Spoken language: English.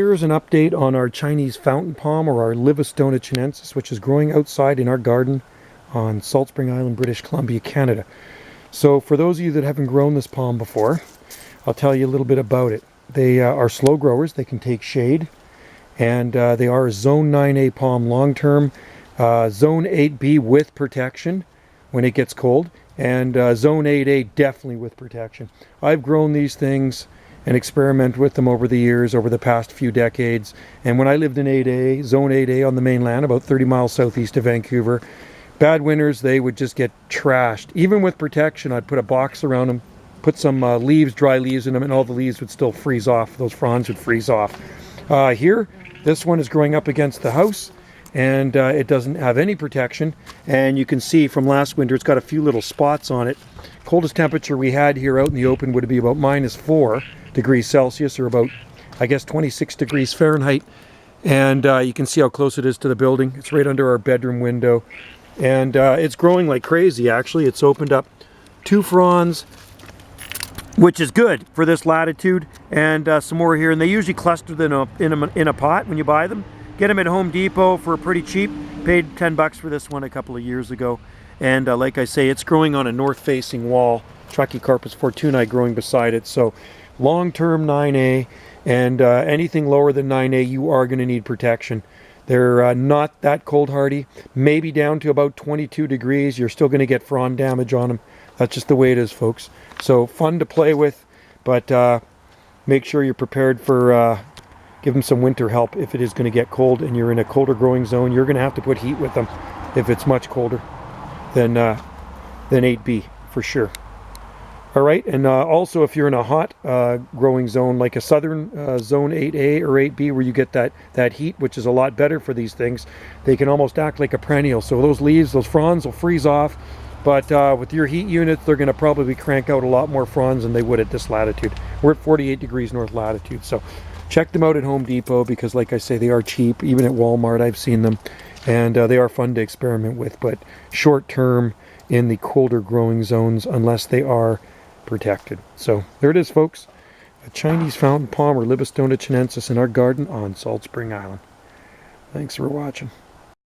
here's an update on our Chinese fountain palm, or our Livistona chinensis, which is growing outside in our garden on Salt Spring Island, British Columbia, Canada. So for those of you that haven't grown this palm before, I'll tell you a little bit about it. They are slow growers. They can take shade, and they are a Zone 9A palm long-term, Zone 8B with protection when it gets cold, and Zone 8A definitely with protection. I've grown these things and experiment with them over the years, over the past few decades. And when I lived in 8A, Zone 8A on the mainland, about 30 miles southeast of Vancouver, bad winters, they would just get trashed. Even with protection, I'd put a box around them, put some leaves, dry leaves in them, and all the leaves would still freeze off. Those fronds would freeze off. Here, this one is growing up against the house, and it doesn't have any protection. And you can see from last winter, it's got a few little spots on it. Coldest temperature we had here out in the open would be about -4 degrees Celsius, or about, I guess, 26 degrees Fahrenheit. And you can see how close it is to the building. It's right under our bedroom window. And it's growing like crazy, actually. It's opened up 2 fronds, which is good for this latitude, and some more here. And they usually cluster them in a pot when you buy them. Get them at Home Depot for pretty cheap. Paid 10 bucks for this one a couple of years ago. And like I say, it's growing on a north-facing wall. Trachycarpus fortunei growing beside it. So long-term 9A, and anything lower than 9A, you are going to need protection. They're not that cold hardy. Maybe down to about 22 degrees. You're still going to get frond damage on them. That's just the way it is, folks. So fun to play with, but make sure you're prepared for give them some winter help if it is going to get cold and you're in a colder growing zone. You're going to have to put heat with them if it's much colder than 8B, for sure. All right, and also if you're in a hot growing zone, like a southern zone 8A or 8B, where you get that heat, which is a lot better for these things, they can almost act like a perennial. So those leaves, those fronds will freeze off, but with your heat units, they're going to probably crank out a lot more fronds than they would at this latitude. We're at 48 degrees north latitude, so check them out at Home Depot, because like I say, they are cheap. Even at Walmart, I've seen them, and they are fun to experiment with, but short term in the colder growing zones, unless they are protected. So there it is, folks. A Chinese fountain palm, or Livistona chinensis, in our garden on Salt Spring Island. Thanks for watching.